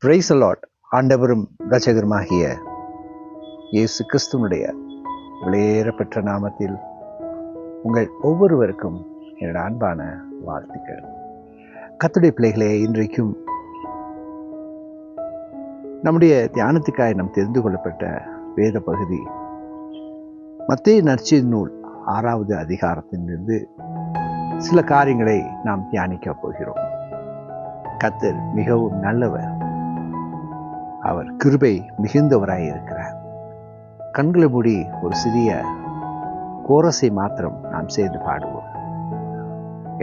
Praise the Lord. ஆண்டவரும் இரட்சகருமாகிய இயேசு கிறிஸ்துவினுடைய விலையேறப்பெற்ற நாமத்தில் உங்கள் ஒவ்வொருவருக்கும் என்னோட அன்பான வாழ்த்துக்கள். கர்த்தருடைய பிள்ளைகளே, இன்றைக்கும் நம்முடைய தியானத்துக்காக நாம் தெரிந்து கொள்ளப்பட்ட வேத பகுதி மத்தேயு நற்செய்தி நூல் 6வது அதிகாரத்திலிருந்து சில காரியங்களை நாம் தியானிக்க போகிறோம். கர்த்தர் மிகவும் நல்லவர், அவர் கிருபை மிகுந்தவராய் இருக்கிறார். கண்களை மூடி ஒரு சிறிய கோரஸை மாத்திரம் நாம் சேர்ந்து பாடுவோம்.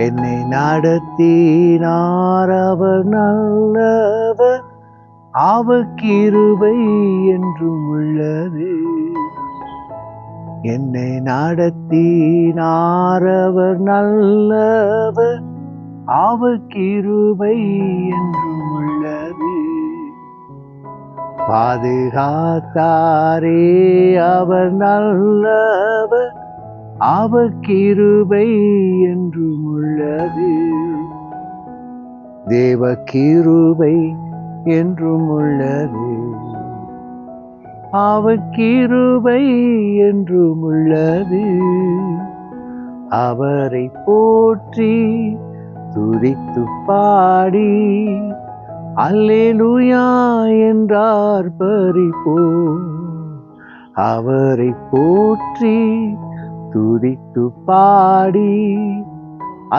என்னை நடத்தினார் அவர் நல்லவர், அவர் கிருபை என்றும் உள்ளது. என்னை நடத்தினார் அவர் நல்லவர், அவர் கிருபை என்றும் உள்ளது. பாதுகாத்தாரே அவர் நல்லவர், அவர் கிருபை என்றும் உள்ளது. தேவ கிருபை என்றும் உள்ளது, அவர் கிருபை என்றும் உள்ளது. அவரை போற்றி துதித்து பாடி அல்லேலூயா என்றார் பரிபோம். அவரை போற்றி துதித்து பாடி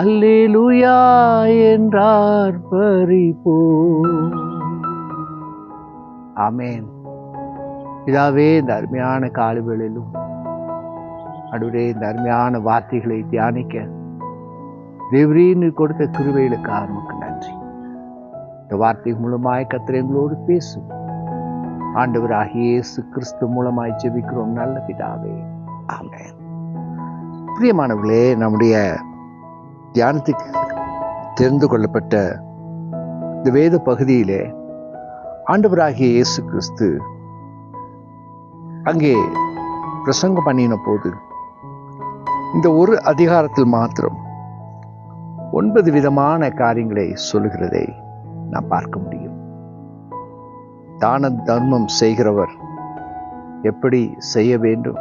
அல்லேலூயா என்றார் பரிபோம். ஆமென். இதாவே இந்த அருமையான காலவேளையிலும் அடுவரே இந்த அருமையான வார்த்தைகளை தியானிக்க தேவரீன்னு கொடுத்த கிருபைகளுக்காக நமக்கு நன்றி. இந்த வார்த்தை மூலமாய் கர்த்தர் எங்களோடு பேசும். ஆண்டவராகிய இயேசு கிறிஸ்து மூலமாய் ஜெபிக்கிறோம் நல்ல பிதாவே, ஆமென். பிரியமானவர்களே, நம்முடைய தியானத்துக்கு தெரிந்து கொள்ளப்பட்ட இந்த வேத பகுதியிலே ஆண்டவராகிய இயேசு கிறிஸ்து அங்கே பிரசங்கம் பண்ணின போது இந்த ஒரு அதிகாரத்தில் மாத்திரம் 9 விதமான காரியங்களை சொல்லுகிறதை நாம் பார்க்க முடியும். தான தர்மம் செய்கிறவர் எப்படி செய்ய வேண்டும்,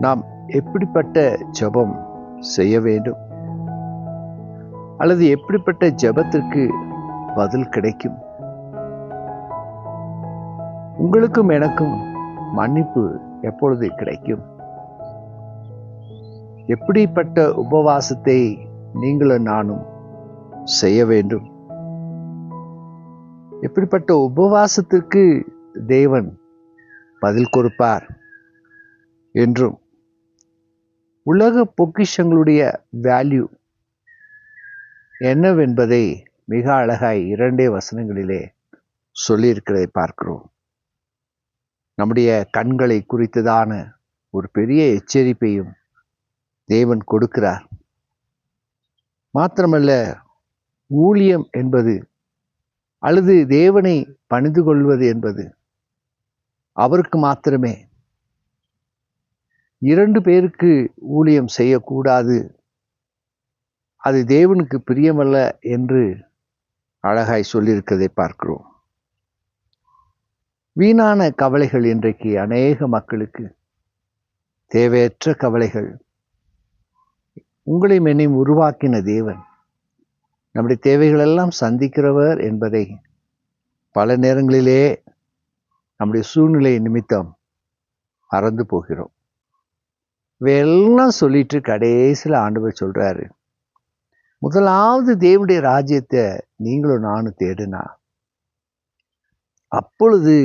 நாம் எப்படிப்பட்ட ஜெபம் செய்ய வேண்டும், அல்லது எப்படிப்பட்ட ஜெபத்திற்கு பதில் கிடைக்கும், உங்களுக்கும் எனக்கும் மன்னிப்பு எப்பொழுது கிடைக்கும், எப்படிப்பட்ட உபவாசத்தை நீங்களும் நானும் செய்ய வேண்டும், எப்படிப்பட்ட உபவாசத்திற்கு தேவன் பதில் கொடுப்பார் என்றும், உலக பொக்கிஷங்களுடைய வேல்யூ என்னவென்பதை மிக அழகாய் 2 வசனங்களிலே சொல்லியிருக்கிறதை பார்க்கிறோம். நம்முடைய கண்களை குறித்ததான ஒரு பெரிய எச்சரிப்பையும் தேவன் கொடுக்கிறார். மாத்திரமல்ல, ஊழியம் என்பது அல்லது தேவனை பணிந்து கொள்வது என்பது அவருக்கு மாத்திரமே. 2 பேருக்கு ஊழியம் செய்யக்கூடாது, அது தேவனுக்கு பிரியமல்ல என்று அழகாய் சொல்லியிருக்கிறதை பார்க்கிறோம். வீணான கவலைகள் இன்றைக்கு அநேக மக்களுக்கு, தேவையற்ற கவலைகள். உங்களையும் என்னையும் உருவாக்கின தேவன் நம்முடைய தேவைகளெல்லாம் சந்திக்கிறவர் என்பதை பல நேரங்களிலே நம்முடைய சூழ்நிலை நிமித்தம் மறந்து போகிறோம். இவையெல்லாம் சொல்லிட்டு கடைசியில் ஆண்டவர் சொல்றாரு, முதலாவது தேவனுடைய ராஜ்யத்தை நீங்களும் நானும் தேடுனா, அப்பொழுது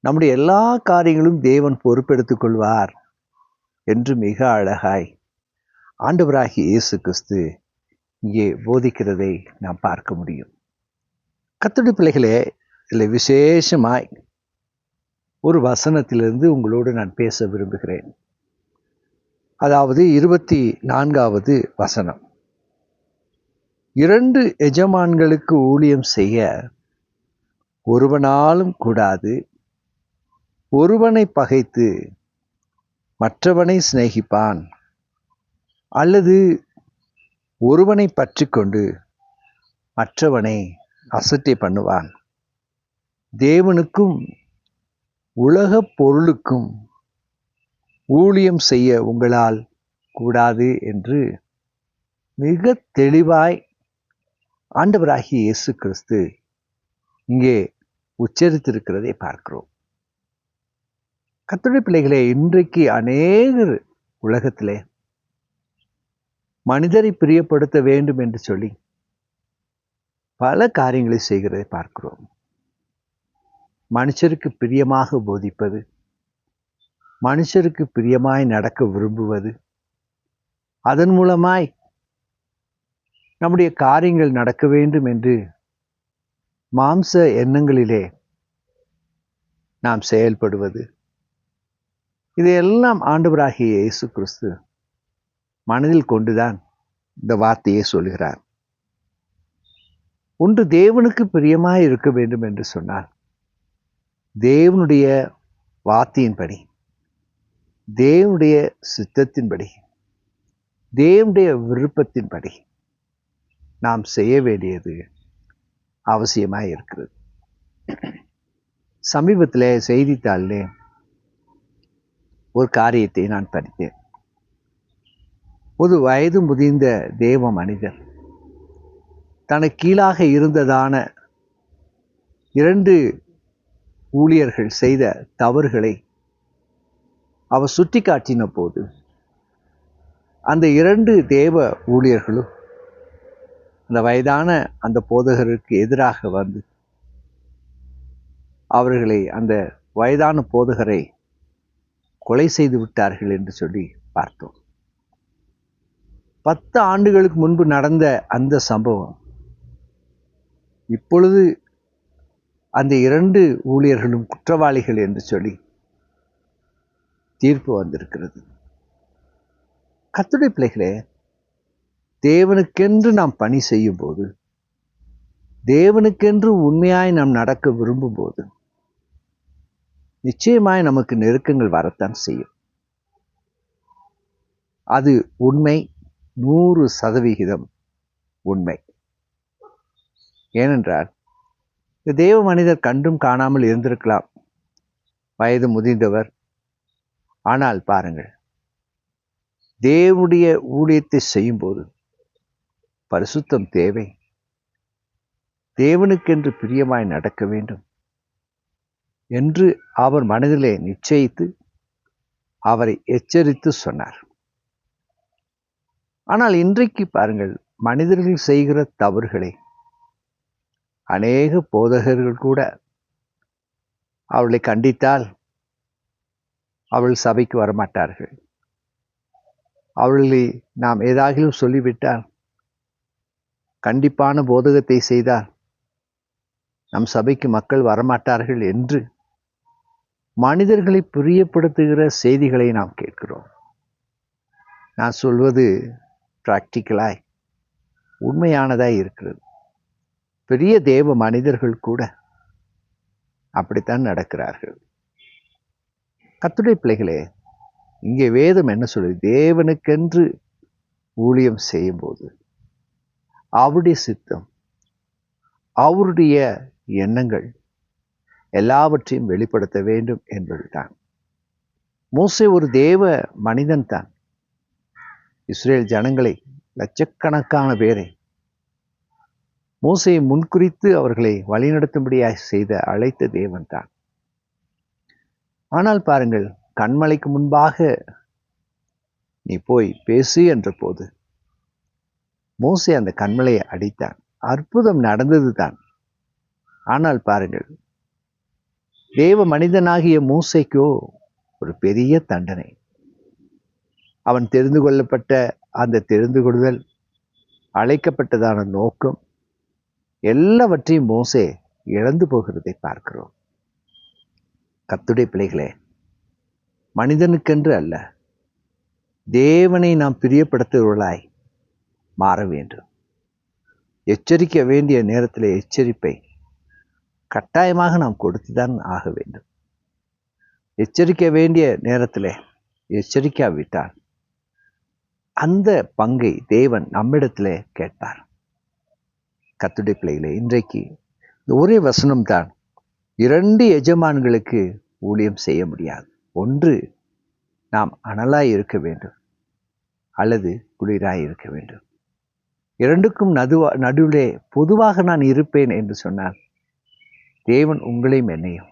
நம்முடைய எல்லா காரியங்களும் தேவன் பொறுப்பெடுத்துக் கொள்வார் என்று மிக அழகாய் ஆண்டவராகிய இயேசு கிறிஸ்து இங்கே போதிக்கிறதை நாம் பார்க்க முடியும். கர்த்தருடைய பிள்ளைகளே, இதில் விசேஷமாய் ஒரு வசனத்திலிருந்து உங்களோடு நான் பேச விரும்புகிறேன். அதாவது 24வது வசனம். 2 எஜமான்களுக்கு ஊழியம் செய்ய ஒருவனாலும் கூடாது, ஒருவனை பகைத்து மற்றவனை சிநேகிப்பான், அல்லது ஒருவனை பற்றி கொண்டு மற்றவனை அசட்டை பண்ணுவான். தேவனுக்கும் உலக பொருளுக்கும் ஊழியம் செய்ய உங்களால் கூடாது என்று மிக தெளிவாய் ஆண்டவராகிய இயேசு கிறிஸ்து இங்கே உச்சரித்திருக்கிறதை பார்க்கிறோம். கர்த்தருடைய பிள்ளைகளே, இன்றைக்கு அநேகர் உலகத்திலே மனிதரை பிரியப்படுத்த வேண்டும் என்று சொல்லி பல காரியங்களை செய்கிறதை பார்க்கிறோம். மனுஷருக்கு பிரியமாக போதிப்பது, மனுஷருக்கு பிரியமாய் நடக்க விரும்புவது, அதன் மூலமாய் நம்முடைய காரியங்கள் நடக்க வேண்டும் என்று மாம்ச எண்ணங்களிலே நாம் செயல்படுவது, இதையெல்லாம் ஆண்டவராகிய இயேசு கிறிஸ்து மனதில் கொண்டுதான் இந்த வார்த்தையை சொல்கிறார். ஒன்று தேவனுக்கு பிரியமாய் இருக்க வேண்டும் என்று சொன்னால் தேவனுடைய வார்த்தையின்படி, தேவனுடைய சித்தத்தின்படி, தேவனுடைய விருப்பத்தின்படி நாம் செய்ய வேண்டியது அவசியமாய் இருக்கிறது. சமீபத்தில் செய்தித்தாளிலே ஒரு காரியத்தை நான் படித்தேன். ஒரு வயது முதிர்ந்த தேவ மனிதர் தனக்கு கீழாக இருந்ததான 2 ஊழியர்கள் செய்த தவறுகளை அவர் சுட்டி காட்டின போது அந்த 2 தேவ ஊழியர்களும் அந்த வயதான அந்த போதகருக்கு எதிராக வந்து அவர்களை, அந்த வயதான போதகரை கொலை செய்து விட்டார்கள் என்று சொல்லி பார்த்தோம். 10 ஆண்டுகளுக்கு முன்பு நடந்த அந்த சம்பவம் இப்பொழுது அந்த 2 ஊழியர்களும் குற்றவாளிகள் என்று சொல்லி தீர்ப்பு வந்திருக்கிறது. கர்த்தருடைய பிள்ளைகளே, தேவனுக்கென்று நாம் பணி செய்யும் போது, தேவனுக்கென்று உண்மையாய் நாம் நடக்க விரும்பும் போது நிச்சயமாய் நமக்கு நெருக்கங்கள் வரத்தான் செய்யும். அது உண்மை, 100% உண்மை. ஏனென்றால் இந்த தேவ மனிதர் கண்டும் காணாமல் இருந்திருக்கலாம், வயது முதிர்ந்தவர். ஆனால் பாருங்கள், தேவனுடைய ஊழியத்தை செய்யும்போது பரிசுத்தம் தேவை. தேவனுக்கென்று பிரியமாய் நடக்க வேண்டும் என்று அவர் மனதிலே நிச்சயித்து அவரை எச்சரித்து சொன்னார். ஆனால் இன்றைக்கு பாருங்கள், மனிதர்கள் செய்கிற தவறுகளை அநேக போதகர்கள் கூட அவளை கண்டித்தால் அவள் சபைக்கு வரமாட்டார்கள். அவளை நாம் ஏதாகிலும் சொல்லிவிட்டால், கண்டிப்பான போதகத்தை செய்தால் நம் சபைக்கு மக்கள் வரமாட்டார்கள் என்று மனிதர்களை பிரியப்படுத்துகிற செய்திகளை நாம் கேட்கிறோம். நான் சொல்வது பிராக்டிக்கலாய் உண்மையானதாய் இருக்கிறது. பெரிய தேவ மனிதர்கள் கூட அப்படித்தான் நடக்கிறார்கள். கர்த்தருடைய பிள்ளைகளே, இங்கே வேதம் என்ன சொல்லுது? தேவனுக்கென்று ஊழியம் செய்யும் போது அவருடைய சித்தம், அவருடைய எண்ணங்கள் எல்லாவற்றையும் வெளிப்படுத்த வேண்டும் என்பதுதான். மோசே ஒரு தேவ மனிதன் தான். இஸ்ரேல் ஜனங்களை, லட்சக்கணக்கான பேரை மோசேயை முன்குறித்து அவர்களை வழிநடத்தும்படியாக செய்த அழைத்த தேவன் தான். ஆனால் பாருங்கள், கண்மலைக்கு முன்பாக நீ போய் பேசு என்ற போது மோசே அந்த கண்மலையை அடித்தான். அற்புதம் நடந்தது தான். ஆனால் பாருங்கள், தேவ மனிதனாகிய மோசேக்கோ ஒரு பெரிய தண்டனை. அவன் தெரிந்து கொள்ளப்பட்ட அந்த தெரிந்து கொள்ளுதல், அழைக்கப்பட்டதான நோக்கம் எல்லாவற்றையும் மோசே இழந்து போகிறதை பார்க்கிறோம். கர்த்தருடைய பிள்ளைகளே, மனிதனுக்கென்று அல்ல, தேவனை நாம் பிரியப்படுத்துவர்களாய் மாற வேண்டும். எச்சரிக்க வேண்டிய நேரத்தில் எச்சரிப்பை கட்டாயமாக நாம் கொடுத்துதான் ஆக வேண்டும். எச்சரிக்க வேண்டிய நேரத்தில் எச்சரிக்காவிட்டால் அந்த பங்கை தேவன் நம்மிடத்தில் கேட்பார். கர்த்தருடைய பிள்ளைகளே, இன்றைக்கு இந்த ஒரே வசனம்தான் 2 எஜமான்களுக்கு ஊழியம் செய்ய முடியாது. ஒன்று, நாம் அனலாய் இருக்க வேண்டும் அல்லது குளிராய் இருக்க வேண்டும். இரண்டுக்கும் நடுவிலே பொதுவாக நான் இருப்பேன் என்று சொன்னார், தேவன் உங்களையும் என்னையும்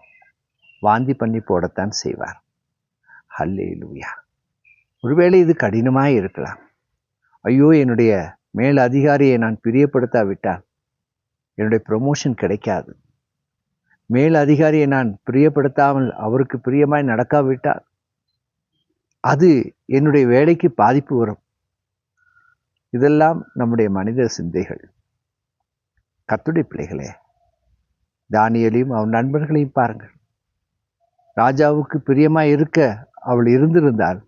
வாந்தி பண்ணி போடத்தான் செய்வார். ஹல்லேலூயா. ஒருவேளை இது கடினமாய் இருக்கலாம். ஐயோ, என்னுடைய மேல் அதிகாரியை நான் பிரியப்படுத்தாவிட்டால் என்னுடைய ப்ரமோஷன் கிடைக்காது. மேல் அதிகாரியை நான் பிரியப்படுத்தாமல் அவருக்கு பிரியமாய் நடக்காவிட்டால் அது என்னுடைய வேலைக்கு பாதிப்பு வரும். இதெல்லாம் நம்முடைய மனித சிந்தைகள். கர்த்தருடைய பிள்ளைகளே, தானியேலையும் அவன் நண்பர்களையும் பாருங்கள். ராஜாவுக்கு பிரியமாய் இருக்க அவள் இருந்திருந்தால்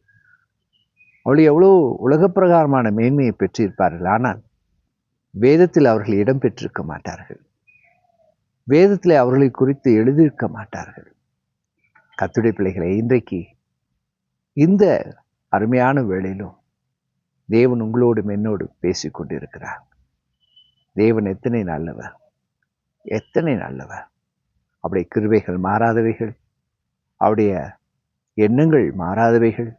அவள் எவ்வளோ உலகப்பிரகாரமான மேன்மையை பெற்றிருப்பார்கள். ஆனால் வேதத்தில் அவர்கள் இடம் பெற்றிருக்க மாட்டார்கள். வேதத்தில் அவர்களை குறித்து எழுதியிருக்க மாட்டார்கள். கர்த்தருடைய பிள்ளைகளை, இன்றைக்கு இந்த அருமையான வேளையிலும் தேவன் உங்களோடும் என்னோடும் பேசிக்கொண்டிருக்கிறார். தேவன் எத்தனை நல்லவர், எத்தனை நல்லவர். அவருடைய கிருபைகள் மாறாதவைகள், அவருடைய எண்ணங்கள் மாறாதவைகள்,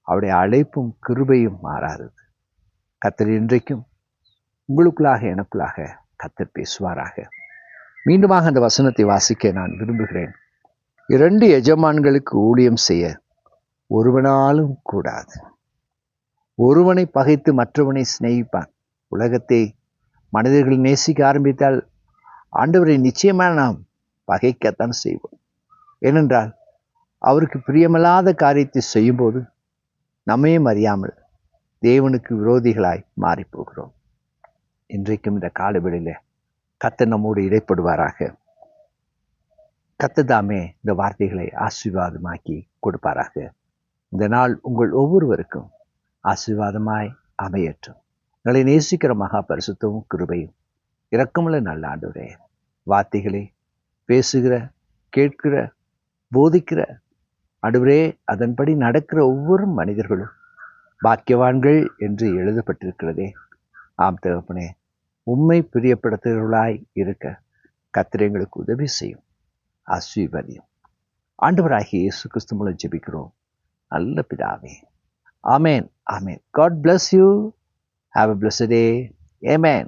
அவருடைய அழைப்பும் கிருபையும் மாறாதது. கர்த்தர் இன்றைக்கும் உங்களுக்குள்ளாக எனக்குள்ளாக கர்த்தர் பேசுவாராக. மீண்டுமாக அந்த வசனத்தை வாசிக்க நான் விரும்புகிறேன். 2 எஜமான்களுக்கு ஊழியம் செய்ய ஒருவனாலும் கூடாது. ஒருவனை பகைத்து மற்றவனை சிநேகிப்பான். உலகத்தை மனிதர்கள் நேசிக்க ஆரம்பித்தால் ஆண்டவரை நிச்சயமாக நாம் பகைக்கத்தான் செய்வோம். ஏனென்றால் அவருக்கு பிரியமில்லாத காரியத்தை செய்யும்போது நம்மையும் அறியாமல் தேவனுக்கு விரோதிகளாய் மாறிப்போகிறோம். இன்றைக்கும் இந்த காலவெளியில் கர்த்தர் நம்மோடு இடைப்படுவாராக. கர்த்தர் தாமே இந்த வார்த்தைகளை ஆசீர்வாதமாக்கி கொடுப்பாராக. இந்த நாள் உங்கள் ஒவ்வொருவருக்கும் ஆசீர்வாதமாய் அமையற்றும். எங்களை நேசிக்கிற மகா பரிசுத்தமும் கிருபையும் இரக்கமுள்ள நல்ல ஆண்டவரே, வார்த்தைகளை பேசுகிற, கேட்கிற, போதிக்கிற ஆண்டவரே, அதன்படி நடக்கிற ஒவ்வொரு மனிதர்களும் பாக்கியவான்கள் என்று எழுதப்பட்டிருக்கிறதே. ஆம் தகப்பனே, உம்மை பிரியப்படுத்துகிறவர்களாய் இருக்க கர்த்தர் எங்களுக்கு உதவி செய்யும், ஆசீர்வதியும். ஆண்டவராகிய இயேசு கிறிஸ்து மூலம் ஜெபிக்கிறோம் நல்ல பிதாவே. ஆமென், ஆமென். God bless you. Have a blessed day. Amen.